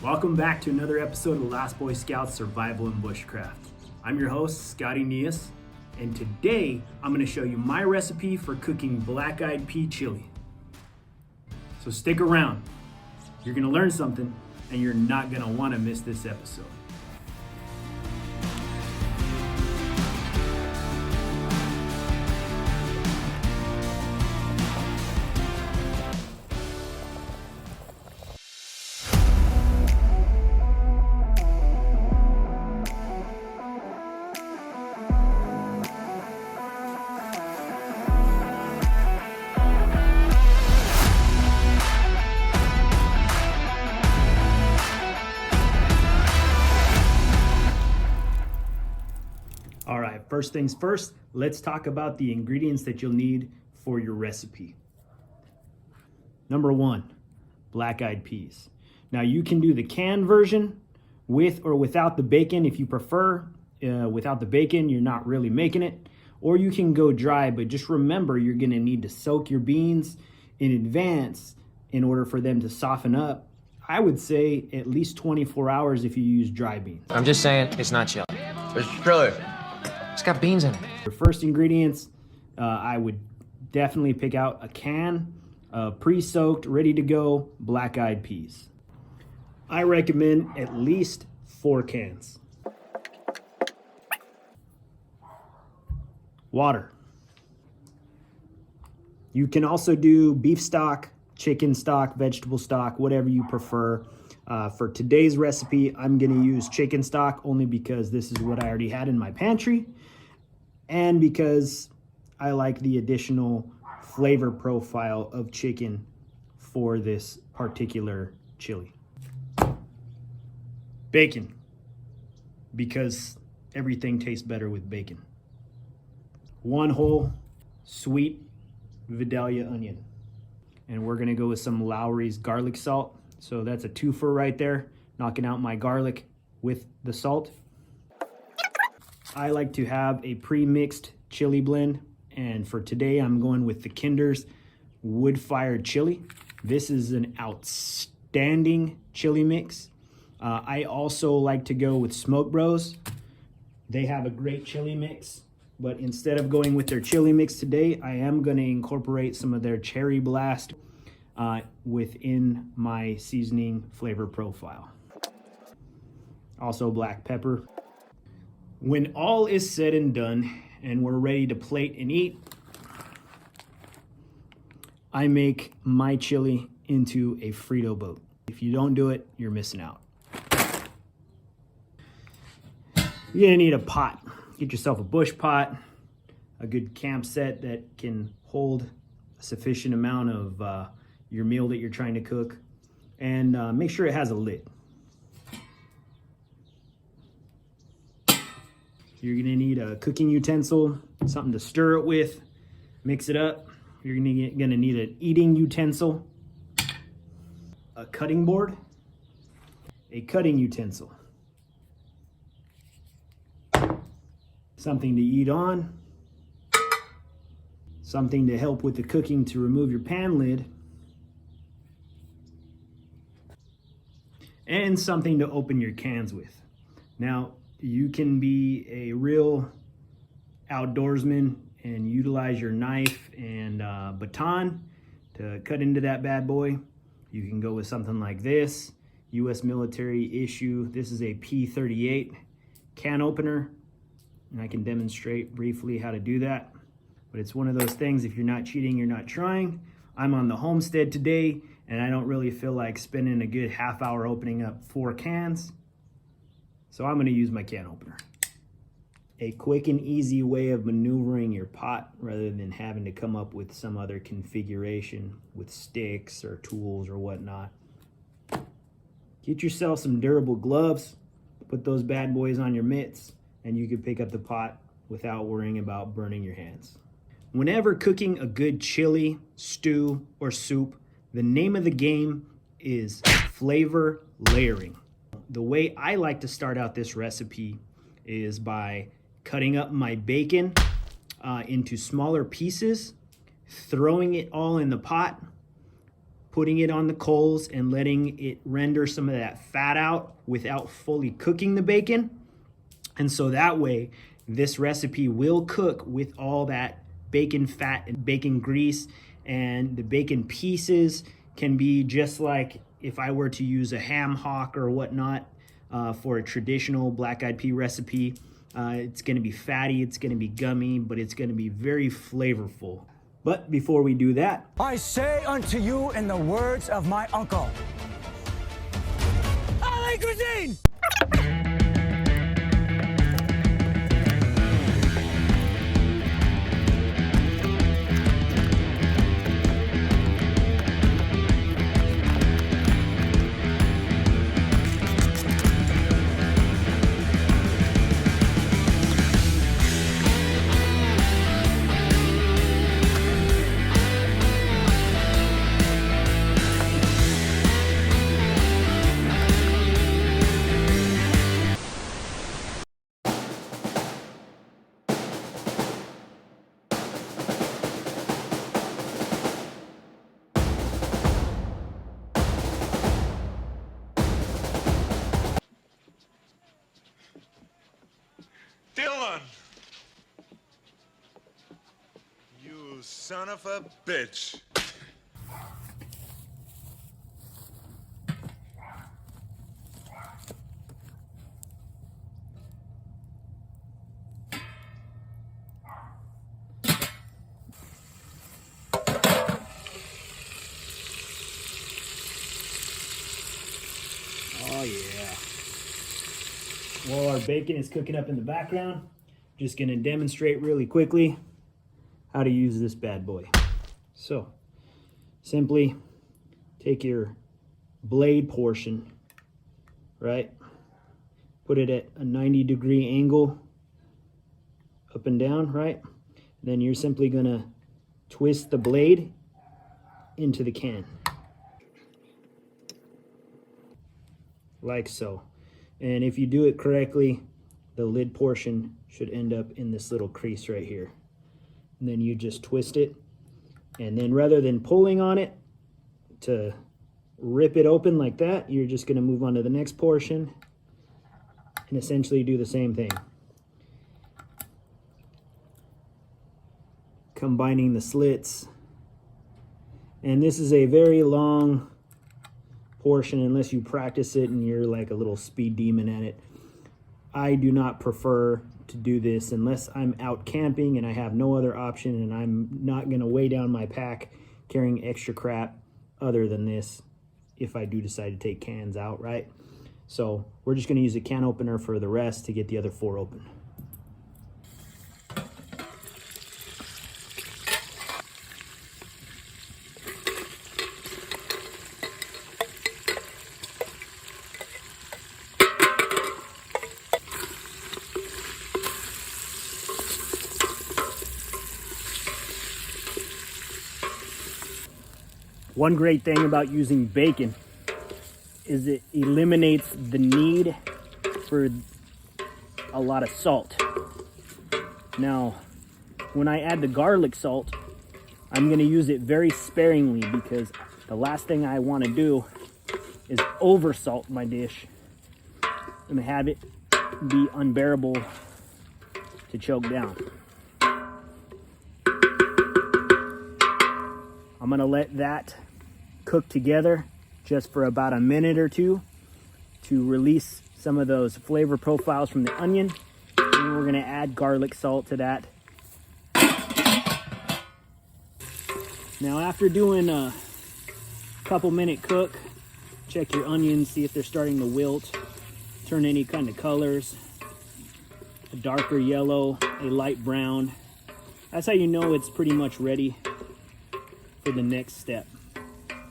Welcome back to another episode of The Last Boy Scouts Survival in Bushcraft. I'm your host, Scotty Nias, and today I'm going to show you my recipe for cooking Blackeye Pea Chili. So stick around. You're going to learn something, and you're not going to want to miss this episode. All right, first things first, let's talk about the ingredients that you'll need for your recipe. Number one, black-eyed peas. Now you can do the canned version with or without the bacon if you prefer. Without the bacon, you're not really making it. Or you can go dry, but just remember you're gonna need to soak your beans in advance in order for them to soften up. I would say at least 24 hours if you use dry beans. I'm just saying, it's not chili. It's chili. It's got beans in it. Your first ingredients, I would definitely pick out a can of pre-soaked, ready to go black-eyed peas. I recommend at least 4 cans. Water. You can also do beef stock, chicken stock, vegetable stock, whatever you prefer. For today's recipe, I'm gonna use chicken stock only because this is what I already had in my pantry and because I like the additional flavor profile of chicken for this particular chili. Bacon, because everything tastes better with bacon. 1 whole sweet Vidalia onion. And we're gonna go with some Lowry's garlic salt. So that's a twofer right there, knocking out my garlic with the salt. I like to have a pre-mixed chili blend, and for today I'm going with the Kinder's wood-fired chili. This is an outstanding chili mix. I also like to go with Smoke Bros. They have a great chili mix, but instead of going with their chili mix today, I am going to incorporate some of their Cherry Blast within my seasoning flavor profile. Also black pepper. When all is said and done and we're ready to plate and eat, I make my chili into a Frito boat. If you don't do it, you're missing out. You're gonna need a pot. Get yourself a bush pot, a good camp set that can hold a sufficient amount of your meal that you're trying to cook, and make sure it has a lid. You're gonna need a cooking utensil, something to stir it with, mix it up. You're gonna need an eating utensil, a cutting board, a cutting utensil, something to eat on, something to help with the cooking to remove your pan lid, and something to open your cans with. Now, you can be a real outdoorsman and utilize your knife and baton to cut into that bad boy. You can go with something like this, U.S. military issue. This is a P38 can opener, and I can demonstrate briefly how to do that. But it's one of those things, if you're not cheating, you're not trying. I'm on the homestead today, and I don't really feel like spending a good half hour opening up 4 cans. So I'm gonna use my can opener. A quick and easy way of maneuvering your pot rather than having to come up with some other configuration with sticks or tools or whatnot. Get yourself some durable gloves, put those bad boys on your mitts, and you can pick up the pot without worrying about burning your hands. Whenever cooking a good chili, stew, or soup, the name of the game is flavor layering. The way I like to start out this recipe is by cutting up my bacon into smaller pieces, throwing it all in the pot, putting it on the coals and letting it render some of that fat out without fully cooking the bacon. And so that way, this recipe will cook with all that bacon fat and bacon grease, and the bacon pieces can be just like if I were to use a ham hock or whatnot for a traditional black-eyed pea recipe. It's gonna be fatty, it's gonna be gummy, but it's gonna be very flavorful. But before we do that, I say unto you in the words of my uncle, I like cuisine! Dylan! You son of a bitch. oh yeah. While our bacon is cooking up in the background, just gonna demonstrate really quickly how to use this bad boy. So, simply take your blade portion, right? Put it at a 90-degree angle up and down, right? Then you're simply gonna twist the blade into the can. Like so. And if you do it correctly, the lid portion should end up in this little crease right here. And then you just twist it. And then rather than pulling on it to rip it open like that, you're just gonna move on to the next portion and essentially do the same thing. Combining the slits. And this is a very long portion unless you practice it and you're like a little speed demon at it. I do not prefer to do this unless I'm out camping and I have no other option, and I'm not gonna weigh down my pack carrying extra crap other than this if I do decide to take cans out, right? So we're just gonna use a can opener for the rest to get the other 4 open. One great thing about using bacon is it eliminates the need for a lot of salt. Now, when I add the garlic salt, I'm gonna use it very sparingly because the last thing I wanna do is over salt my dish and have it be unbearable to choke down. I'm gonna let that cook together just for about a minute or two to release some of those flavor profiles from the onion. And we're gonna add garlic salt to that. Now after doing a couple minute cook, check your onions, see if they're starting to wilt, turn any kind of colors, a darker yellow, a light brown. That's how you know it's pretty much ready for the next step.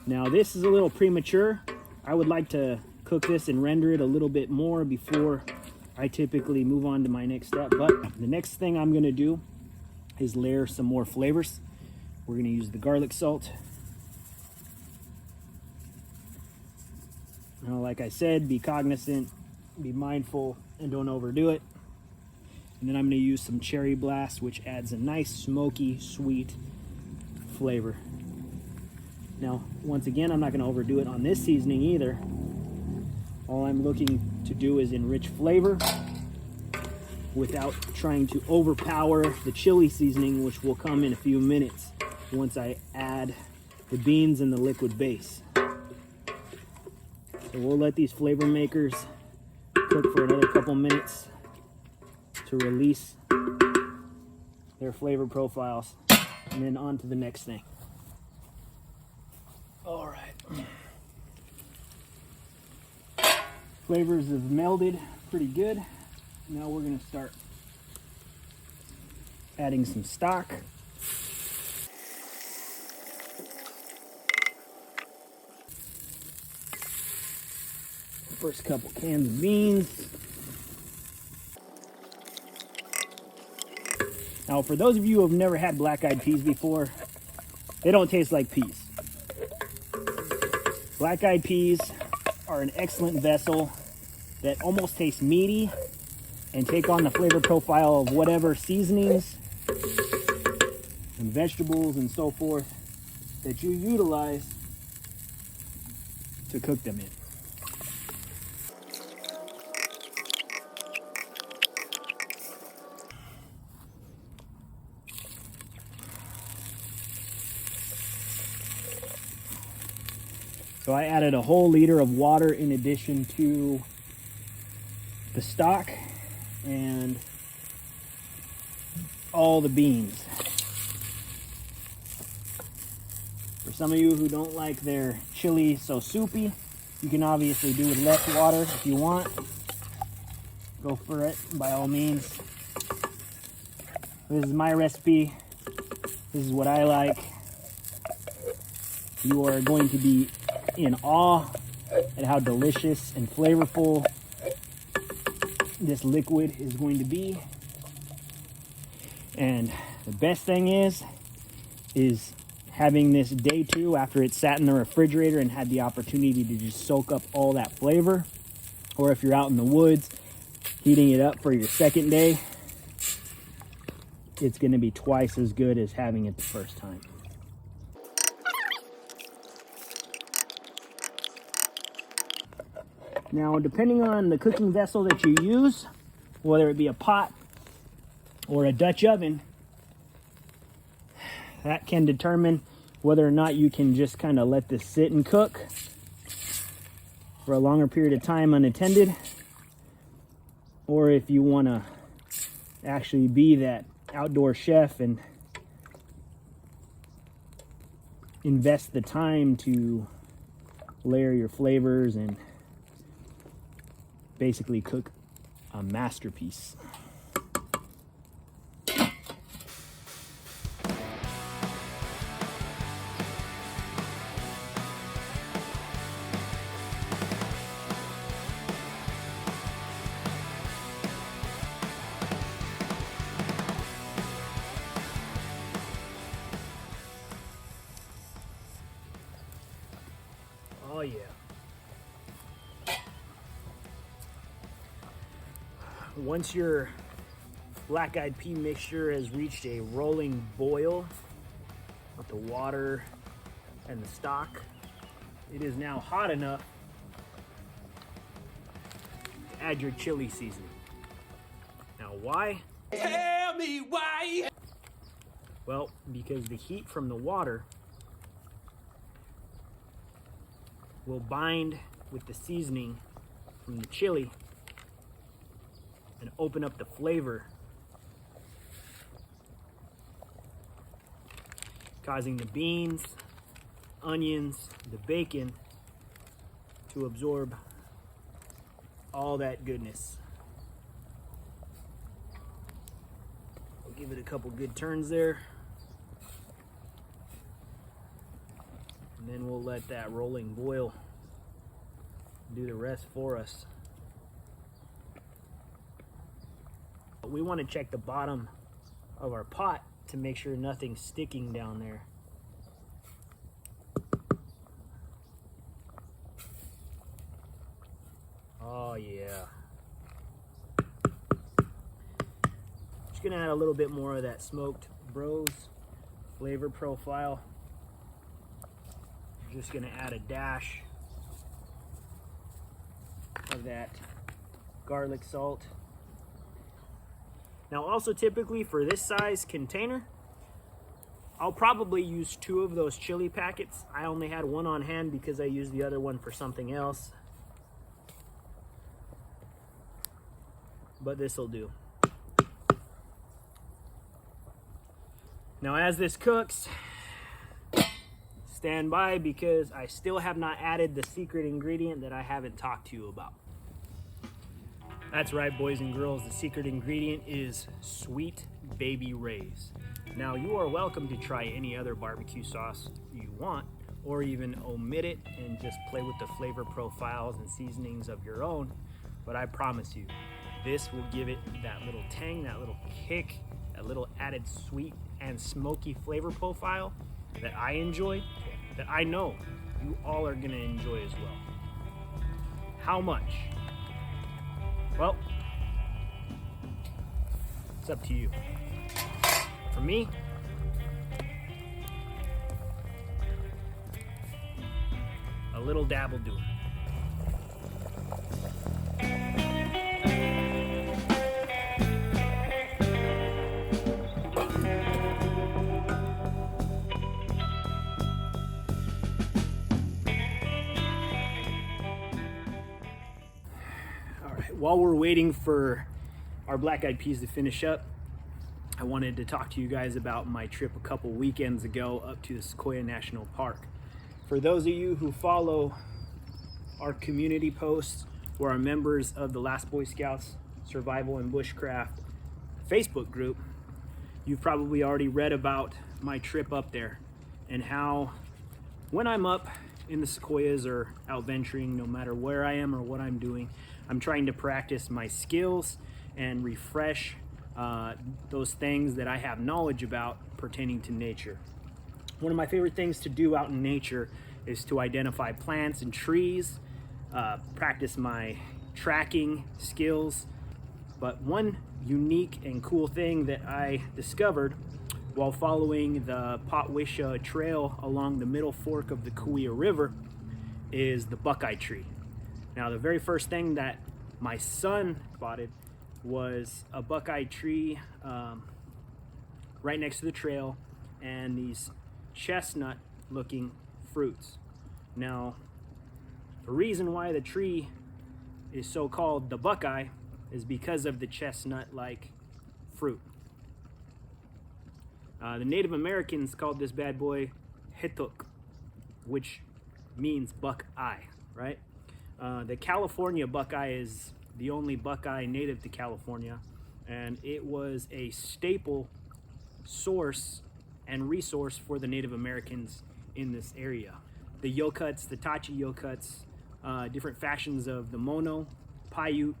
Now this is a little premature. I would like to cook this and render it a little bit more before I typically move on to my next step. But the next thing I'm gonna do is layer some more flavors. We're gonna use the garlic salt. Now, like I said, be cognizant, be mindful, and don't overdo it. And then I'm gonna use some cherry blast, which adds a nice smoky, sweet flavor. Now, once again, I'm not going to overdo it on this seasoning either. All I'm looking to do is enrich flavor without trying to overpower the chili seasoning, which will come in a few minutes once I add the beans and the liquid base. So we'll let these flavor makers cook for another couple minutes to release their flavor profiles, and then on to the next thing. All right. Flavors have melded pretty good. Now we're going to start adding some stock. First couple cans of beans. Now, for those of you who have never had black-eyed peas before, they don't taste like peas. Black-eyed peas are an excellent vessel that almost tastes meaty and take on the flavor profile of whatever seasonings and vegetables and so forth that you utilize to cook them in. So I added a whole liter of water in addition to the stock and all the beans. For some of you who don't like their chili so soupy, you can obviously do with less water if you want. Go for it, by all means. This is my recipe. This is what I like. You are going to be in awe at how delicious and flavorful this liquid is going to be. And the best thing is having this day 2 after it's sat in the refrigerator and had the opportunity to just soak up all that flavor. Or if you're out in the woods heating it up for your second day, it's going to be twice as good as having it the first time. Now, depending on the cooking vessel that you use, whether it be a pot or a Dutch oven, that can determine whether or not you can just kind of let this sit and cook for a longer period of time unattended, or if you want to actually be that outdoor chef and invest the time to layer your flavors and basically cook a masterpiece. Oh yeah. Once your black-eyed pea mixture has reached a rolling boil with the water and the stock, it is now hot enough to add your chili seasoning. Now why? Tell me why. Well, because the heat from the water will bind with the seasoning from the chili and open up the flavor, causing the beans, onions, the bacon to absorb all that goodness. I'll give it a couple good turns there, and then we'll let that rolling boil do the rest for us. We want to check the bottom of our pot to make sure nothing's sticking down there. Oh yeah. Just gonna add a little bit more of that smoked bros flavor profile. just gonna add a dash of that garlic salt. Now also typically for this size container, I'll probably use 2 of those chili packets. I only had 1 on hand because I used the other one for something else. But this will do. Now as this cooks, stand by because I still have not added the secret ingredient that I haven't talked to you about. That's right, boys and girls, the secret ingredient is Sweet Baby Ray's. Now you are welcome to try any other barbecue sauce you want, or even omit it and just play with the flavor profiles and seasonings of your own. But I promise you, this will give it that little tang, that little kick, that little added sweet and smoky flavor profile that I enjoy, that I know you all are gonna enjoy as well. How much? Well, it's up to you. For me, a little dab will do it. While we're waiting for our black-eyed peas to finish up, I wanted to talk to you guys about my trip a couple weekends ago up to the Sequoia National Park. For those of you who follow our community posts or are members of the Last Boy Scouts Survival and Bushcraft Facebook group, you've probably already read about my trip up there and how when I'm up in the Sequoias or out venturing, no matter where I am or what I'm doing, I'm trying to practice my skills and refresh those things that I have knowledge about pertaining to nature. One of my favorite things to do out in nature is to identify plants and trees, practice my tracking skills. But one unique and cool thing that I discovered while following the Potwisha Trail along the middle fork of the Kauai River is the buckeye tree. Now, the very first thing that my son spotted was a buckeye tree right next to the trail and these chestnut looking fruits. Now, the reason why the tree is so called the buckeye is because of the chestnut like fruit. The Native Americans called this bad boy hetuk, which means buckeye, right? The California buckeye is the only buckeye native to California, and it was a staple source and resource for the Native Americans in this area. The yokuts, the tachi yokuts, different factions of the Mono, Paiute,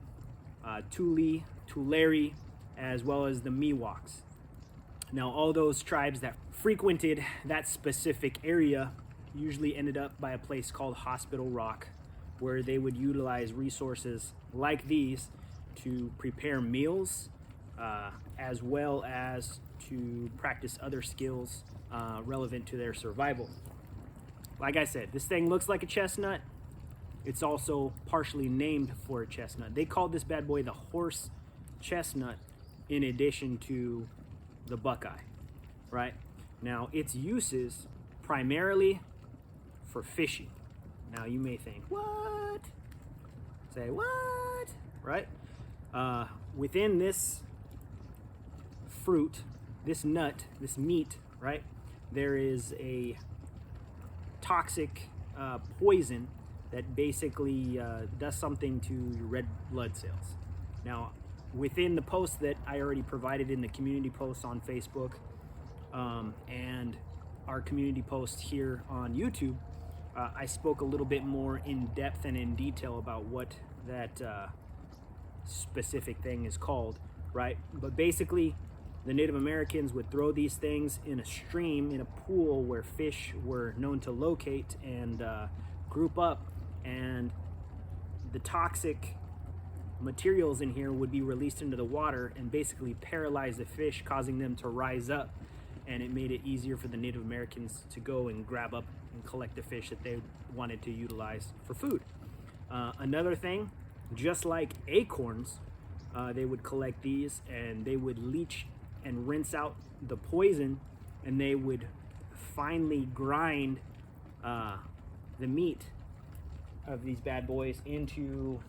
Tule, Tulare, as well as the Miwoks. Now, all those tribes that frequented that specific area usually ended up by a place called Hospital Rock, where they would utilize resources like these to prepare meals, as well as to practice other skills relevant to their survival. Like I said, this thing looks like a chestnut. It's also partially named for a chestnut. They called this bad boy the horse chestnut in addition to the buckeye, right? Now, its uses primarily for fishing. Now, you may think, what? Say, what? Right? Within this fruit, this nut, this meat, right, there is a toxic poison that basically does something to your red blood cells. Now, within the post that I already provided in the community posts on Facebook and our community post here on YouTube, I spoke a little bit more in depth and in detail about what that specific thing is called, right? But basically, the Native Americans would throw these things in a stream, in a pool where fish were known to locate and group up, and the toxic materials in here would be released into the water and basically paralyze the fish, causing them to rise up and it made it easier for the Native Americans to go and grab up and collect the fish that they wanted to utilize for food. Another thing, just like acorns, they would collect these and they would leach and rinse out the poison, and they would finely grind the meat of these bad boys into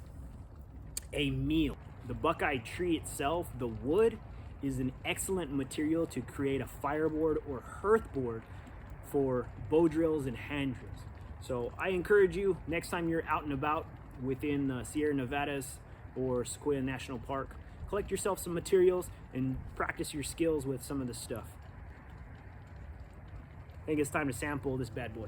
a meal. The buckeye tree itself, the wood, is an excellent material to create a fireboard or hearthboard for bow drills and hand drills. So I encourage you, next time you're out and about within the Sierra Nevadas or Sequoia National Park, collect yourself some materials and practice your skills with some of this stuff. I think it's time to sample this bad boy.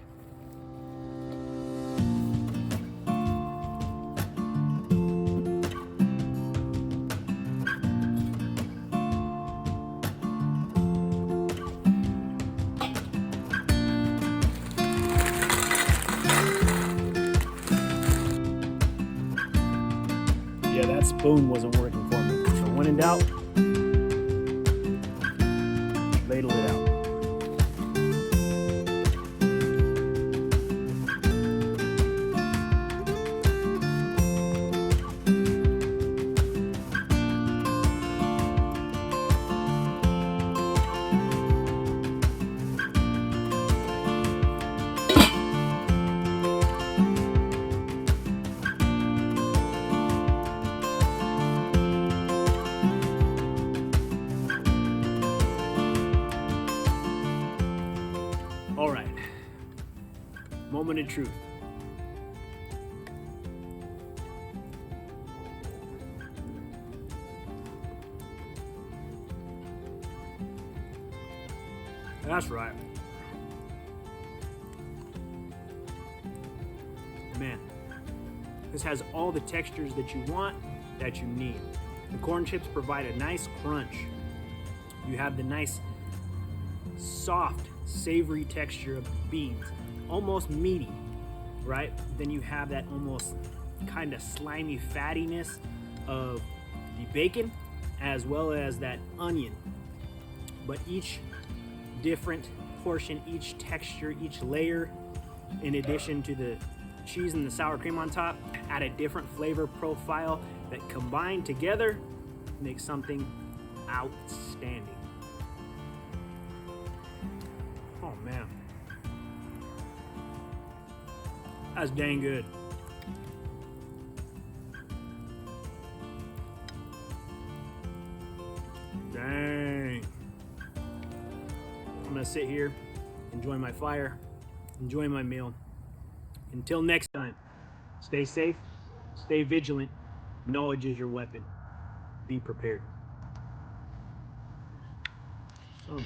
Yeah, that spoon wasn't working for me. So when in doubt, ladle it out. All right, moment of truth. That's right. Man, this has all the textures that you want, that you need. The corn chips provide a nice crunch. You have the nice, soft, savory texture of the beans, almost meaty, right? Then you have that almost kind of slimy fattiness of the bacon, as well as that onion. But each different portion, each texture, each layer, in addition to the cheese and the sour cream on top, add a different flavor profile that combined together makes something outstanding. Oh man, that's dang good. Dang. I'm gonna sit here, enjoy my fire, enjoy my meal. Until next time, stay safe, stay vigilant. Knowledge is your weapon. Be prepared. Oh,